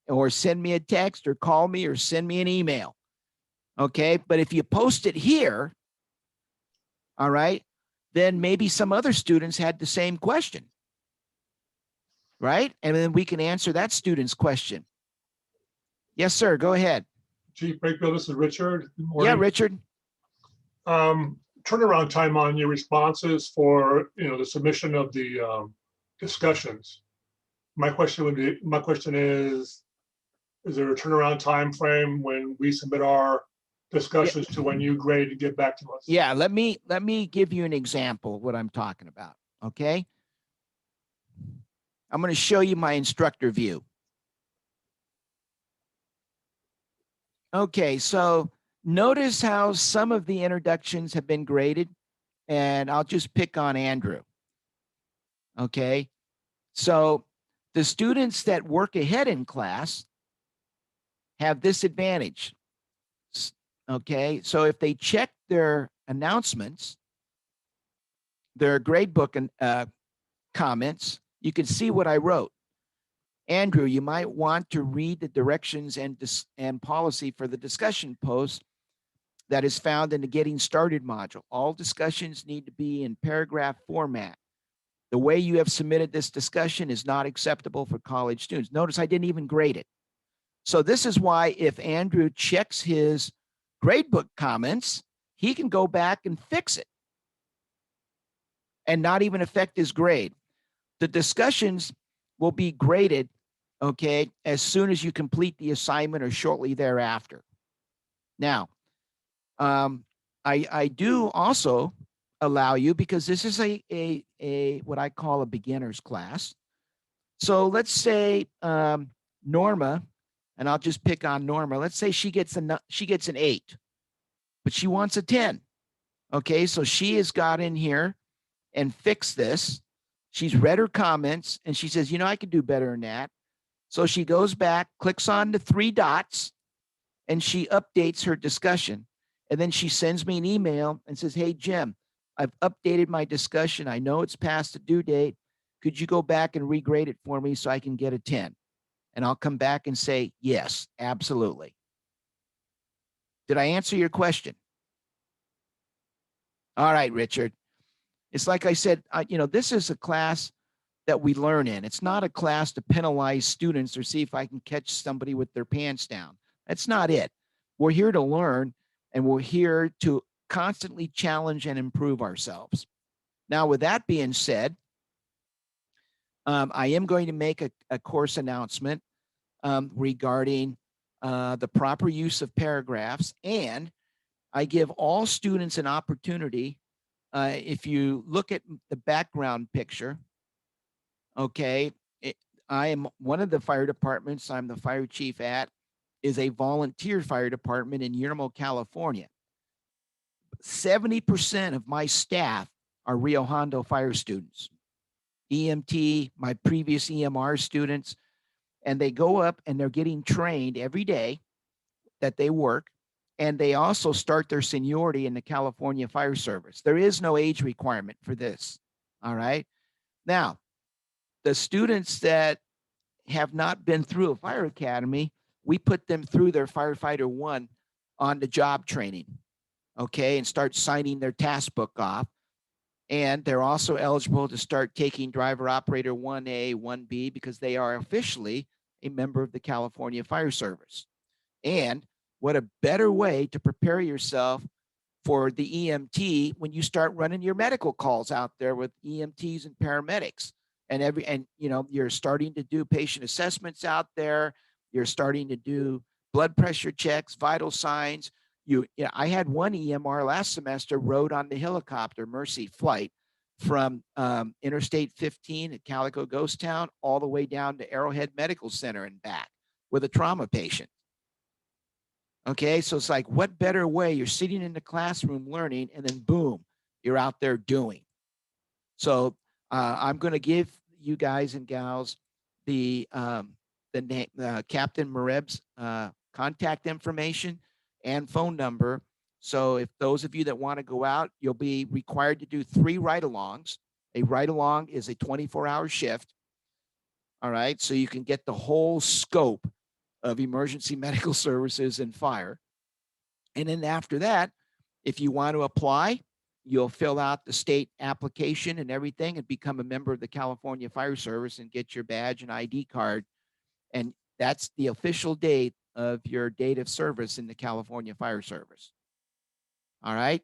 A: or send me a text, or call me, or send me an email. Okay. But if you post it here, all right, then maybe some other students had the same question. Right. And then we can answer that student's question. Yes, sir. Go ahead.
F: Chief Brakebill, this is Richard. Good
A: Yeah,
F: morning.
A: Richard.
F: Turnaround time on your responses for the submission of the discussions. My question is there a turnaround time frame when we submit our discussions to when you grade to get back to us?
A: Yeah, let me give you an example of what I'm talking about. Okay. I'm going to show you my instructor view. Okay, so notice how some of the introductions have been graded, and I'll just pick on Andrew. Okay, so the students that work ahead in class have this advantage. Okay, so if they check their announcements, their gradebook and comments, you can see what I wrote. Andrew, you might want to read the directions and policy for the discussion post that is found in the Getting Started module. All discussions need to be in paragraph format. The way you have submitted this discussion is not acceptable for college students. Notice I didn't even grade it. So this is why if Andrew checks his gradebook comments, he can go back and fix it and not even affect his grade. The discussions will be graded, okay, as soon as you complete the assignment or shortly thereafter. Now, I do also allow you, because this is a what I call a beginner's class. So let's say Norma, and I'll just pick on Norma. Let's say she gets an 8, but she wants a 10. Okay, so she has got in here and fixed this. She's read her comments and she says, I could do better than that. So she goes back, clicks on the 3 dots, and she updates her discussion. And then she sends me an email and says, hey, Jim, I've updated my discussion. I know it's past the due date, could you go back and regrade it for me so I can get a 10? And I'll come back and say, yes, absolutely. Did I answer your question? All right, Richard. It's like I said, this is a class that we learn in. It's not a class to penalize students or see if I can catch somebody with their pants down. That's not it. We're here to learn, and we're here to constantly challenge and improve ourselves. Now, with that being said, I am going to make a course announcement regarding the proper use of paragraphs, and I give all students an opportunity. If you look at the background picture, okay, I am one of the fire departments I'm the fire chief at, is a volunteer fire department in Yermo, California. 70% of my staff are Rio Hondo fire students, EMT, my previous EMR students, and they go up and they're getting trained every day that they work. And they also start their seniority in the California Fire Service. There is no age requirement for this. All right. Now, the students that have not been through a fire academy, we put them through their firefighter 1 on the job training. Okay. And start signing their task book off. And they're also eligible to start taking driver operator 1A, 1B, because they are officially a member of the California Fire Service. And what a better way to prepare yourself for the EMT when you start running your medical calls out there with EMTs and paramedics. And you're starting to do patient assessments out there. You're starting to do blood pressure checks, vital signs. I had one EMR last semester rode on the helicopter Mercy flight from Interstate 15 at Calico Ghost Town all the way down to Arrowhead Medical Center and back with a trauma patient. Okay, so it's like, what better way? You're sitting in the classroom learning, and then boom, you're out there doing. So I'm going to give you guys and gals the name, Captain Mareb's contact information and phone number. So if those of you that want to go out, you'll be required to do 3 ride-alongs. A ride-along is a 24-hour shift. All right, so you can get the whole scope of emergency medical services and fire. And then after that, if you want to apply, you'll fill out the state application and everything and become a member of the California Fire Service and get your badge and ID card. And that's the official date of your date of service in the California Fire Service. All right.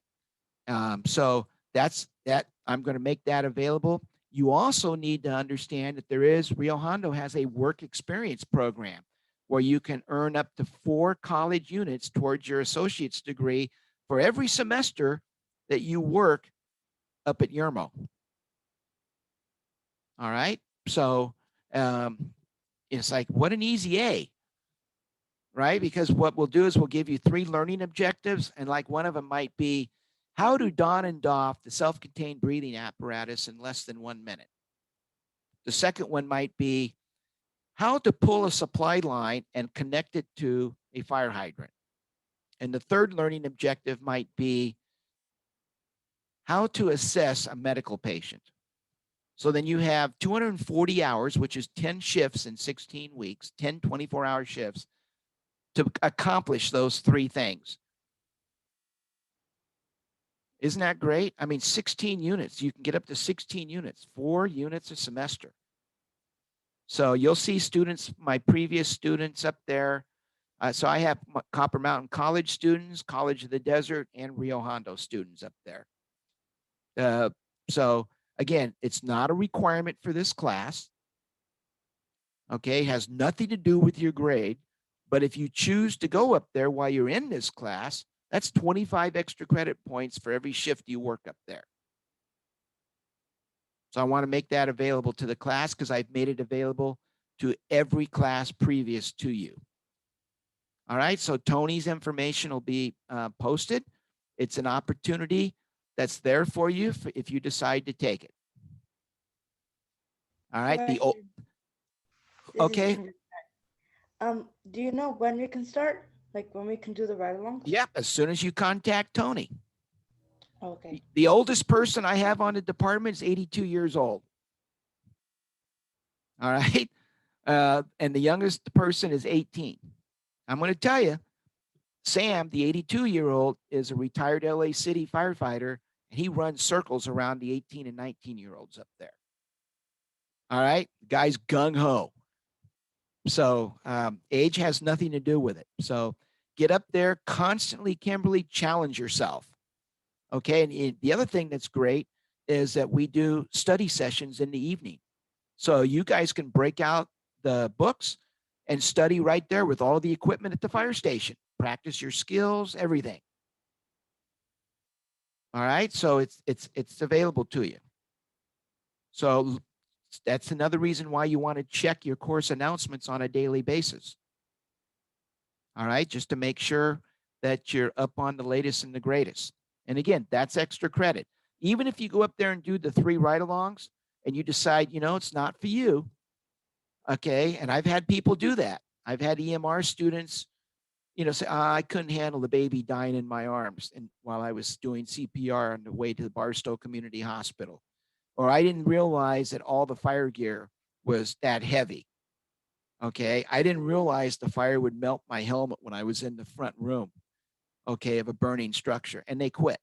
A: So that's that. I'm going to make that available. You also need to understand that Rio Hondo has a work experience program where you can earn up to 4 college units towards your associate's degree for every semester that you work up at Yermo. All right. So it's like, what an easy A, right? Because what we'll do is we'll give you 3 learning objectives. And like one of them might be, how to don and doff the self-contained breathing apparatus in less than 1 minute. The second one might be how to pull a supply line and connect it to a fire hydrant. And the third learning objective might be how to assess a medical patient. So then you have 240 hours, which is 10 shifts in 16 weeks, 10 24-hour shifts to accomplish those 3 things. Isn't that great? I mean, 16 units. You can get up to 16 units, 4 units a semester. So you'll see students, my previous students up there. So I have Copper Mountain College students, College of the Desert, and Rio Hondo students up there. So again, it's not a requirement for this class. Okay, it has nothing to do with your grade. But if you choose to go up there while you're in this class, that's 25 extra credit points for every shift you work up there. So I want to make that available to the class because I've made it available to every class previous to you. All right, so Tony's information will be posted. It's an opportunity that's there for you if you decide to take it. All right, okay.
G: Do you know when we can start? Like when we can do the ride-along?
A: Yep, as soon as you contact Tony.
G: Okay.
A: The oldest person I have on the department is 82 years old. All right. And the youngest person is 18. I'm going to tell you, Sam, the 82-year-old, is a retired LA City firefighter, and he runs circles around the 18 and 19-year-olds up there. All right. Guy's gung ho. So age has nothing to do with it. So get up there, constantly, Kimberly, challenge yourself. Okay. And the other thing that's great is that we do study sessions in the evening. So you guys can break out the books and study right there with all the equipment at the fire station. Practice your skills, everything. All right. So it's available to you. So that's another reason why you want to check your course announcements on a daily basis. All right, just to make sure that you're up on the latest and the greatest. And again, that's extra credit. Even if you go up there and do the 3 ride-alongs and you decide, it's not for you, okay? And I've had people do that. I've had EMR students, say, I couldn't handle the baby dying in my arms and while I was doing CPR on the way to the Barstow Community Hospital. Or I didn't realize that all the fire gear was that heavy. Okay. I didn't realize the fire would melt my helmet when I was in the front room, okay, of a burning structure, and they quit.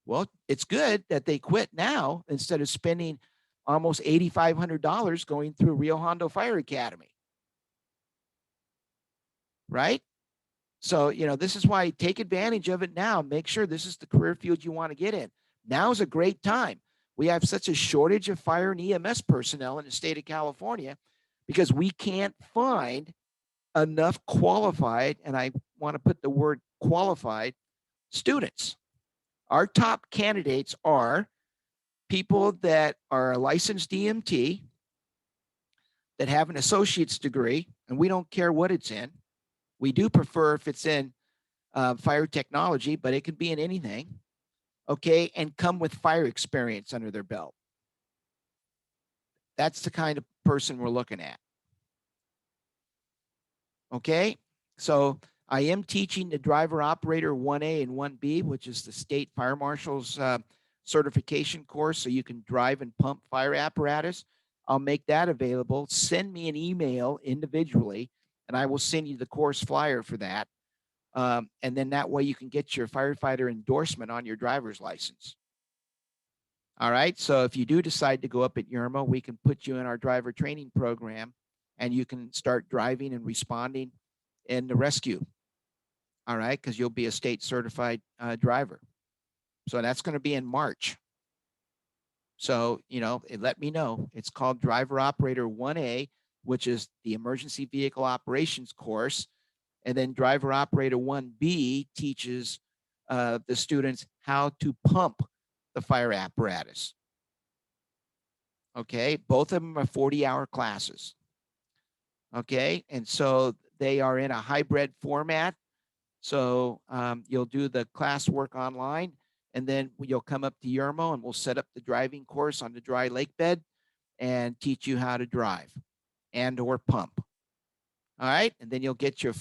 A: Well, it's good that they quit now instead of spending almost $8,500 going through Rio Hondo Fire Academy. Right? So, this is why take advantage of it now. Make sure this is the career field you want to get in. Now is a great time. We have such a shortage of fire and EMS personnel in the state of California because we can't find enough qualified, and I want to put the word qualified, students. Our top candidates are people that are a licensed EMT, that have an associate's degree, and we don't care what it's in. We do prefer if it's in fire technology, but it could be in anything, okay, and come with fire experience under their belt. That's the kind of person we're looking at. Okay, so I am teaching the driver operator 1A and 1B, which is the state fire marshal's certification course, so you can drive and pump fire apparatus. I'll make that available. Send me an email individually, and I will send you the course flyer for that. And then that way you can get your firefighter endorsement on your driver's license. All right, so if you do decide to go up at Yerma, we can put you in our driver training program, and you can start driving and responding in the rescue. All right, because you'll be a state certified driver. So that's going to be in March. So, let me know. It's called Driver Operator 1A, which is the Emergency Vehicle Operations course. And then Driver Operator 1B teaches the students how to pump the fire apparatus. Okay, both of them are 40-hour classes. Okay, and so they are in a hybrid format. So you'll do the classwork online, and then you'll come up to Yermo, and we'll set up the driving course on the dry lake bed and teach you how to drive and or pump. All right, and then you'll get your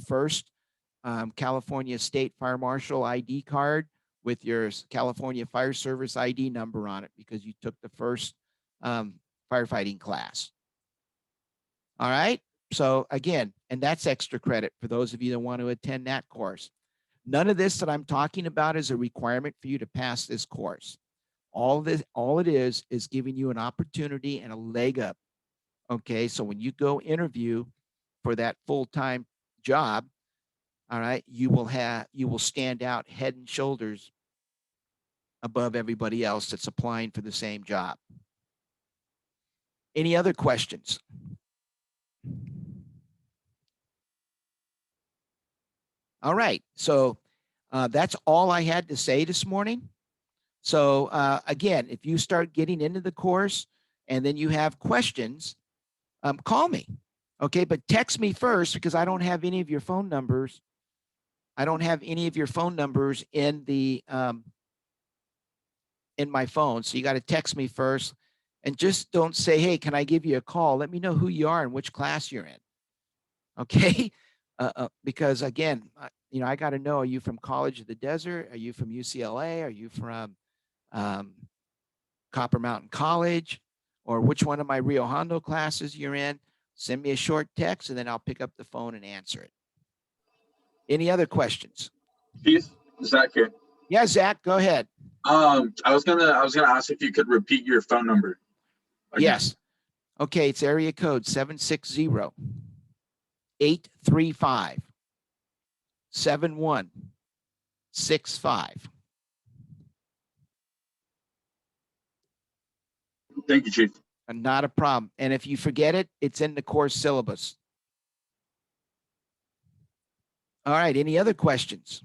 A: first California State Fire Marshal ID card with your California Fire Service ID number on it because you took the first firefighting class. All right. So again, and that's extra credit for those of you that want to attend that course. None of this that I'm talking about is a requirement for you to pass this course. All it is giving you an opportunity and a leg up. Okay. So when you go interview for that full-time job, all right, you will stand out head and shoulders above everybody else that's applying for the same job. Any other questions? All right, so that's all I had to say this morning. So again, if you start getting into the course and then you have questions, call me, okay? But text me first because I don't have any of your phone numbers. I don't have any of your phone numbers in the in my phone, so you got to text me first, and just don't say, "Hey, can I give you a call?" Let me know who you are and which class you're in, okay? Because again, I got to know, are you from College of the Desert? Are you from UCLA? Are you from Copper Mountain College? or which one of my Rio Hondo classes you're in, send me a short text and then I'll pick up the phone and answer it. Any other questions?
D: Keith, Zach here.
A: Yeah, Zach, go ahead.
D: I was gonna ask if you could repeat your phone number. again.
A: Yes. Okay, it's area code 760-835-7165.
D: Thank you, Chief.
A: Not a problem. And if you forget it, it's in the course syllabus. All right, any other questions?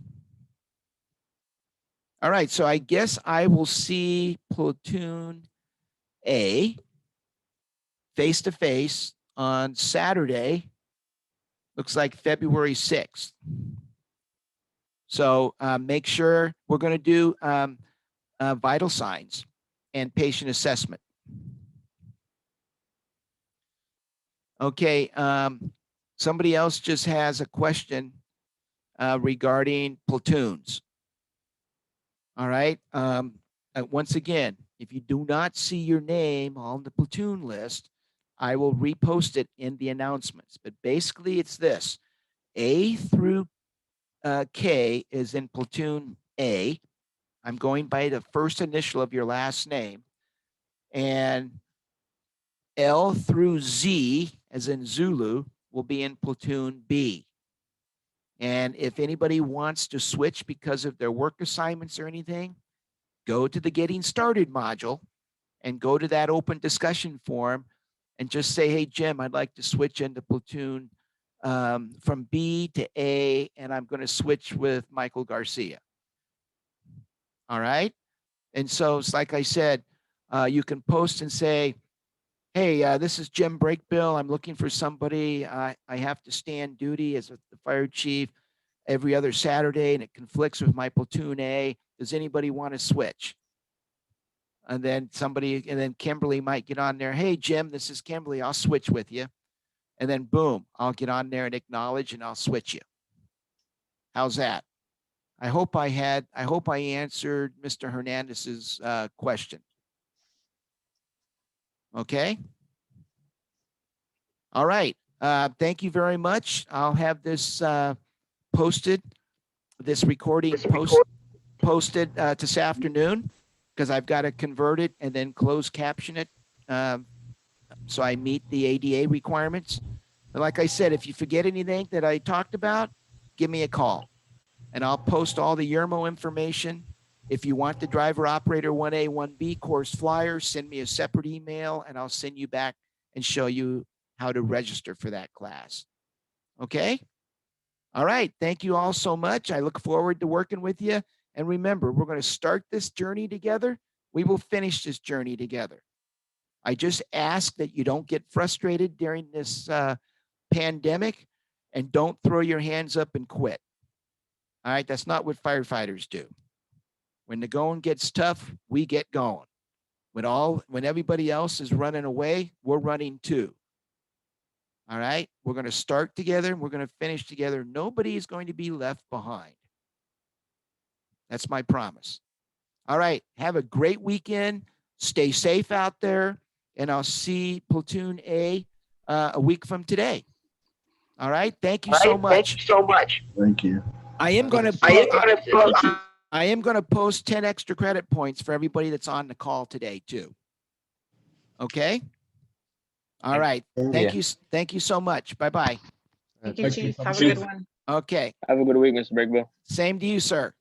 A: All right, so I guess I will see Platoon A face-to-face on Saturday. Looks like February 6th. So make sure we're going to do vital signs and patient assessment. Okay, somebody else just has a question regarding platoons. All right. Once again, if you do not see your name on the platoon list, I will repost it in the announcements. But basically, it's this: A through K is in platoon A. I'm going by the first initial of your last name, and L through Z, as in Zulu, will be in platoon B. And if anybody wants to switch because of their work assignments or anything, go to the Getting Started module and go to that open discussion forum and just say, hey, Jim, I'd like to switch into platoon from B to A, and I'm going to switch with Michael Garcia. All right. And so it's like I said, you can post and say, hey, this is Jim Breakbill. I'm looking for somebody. I have to stand duty as the fire chief every other Saturday, and it conflicts with my platoon A. Does anybody want to switch? And then Kimberly might get on there. Hey, Jim, this is Kimberly. I'll switch with you. And then boom, I'll get on there and acknowledge, and I'll switch you. How's that? I hope I answered Mr. Hernandez's question. Okay. All right. Thank you very much. I'll have this posted, this recording posted this afternoon, because I've got to convert it and then close caption it so I meet the ADA requirements. But like I said, if you forget anything that I talked about, give me a call and I'll post all the Yermo information. If you want the driver operator 1A, 1B course flyer, send me a separate email and I'll send you back and show you how to register for that class. Okay? All right. Thank you all so much. I look forward to working with you. And remember, we're going to start this journey together. We will finish this journey together. I just ask that you don't get frustrated during this pandemic and don't throw your hands up and quit. All right. That's not what firefighters do. When the going gets tough, we get going. When everybody else is running away, we're running too. All right. We're going to start together. We're going to finish together. Nobody is going to be left behind. That's my promise. All right. Have a great weekend. Stay safe out there. And I'll see Platoon A a week from today. All right. Thank you so much.
H: Thank you so much.
E: Thank you.
A: I am going to post 10 extra credit points for everybody that's on the call today too. Okay. All right. Thank you. Thank you so much. Bye-bye.
I: Thank you, Chief. Have a good one.
A: Okay.
J: Have a good week, Mr. Breakbill.
A: Same to you, sir.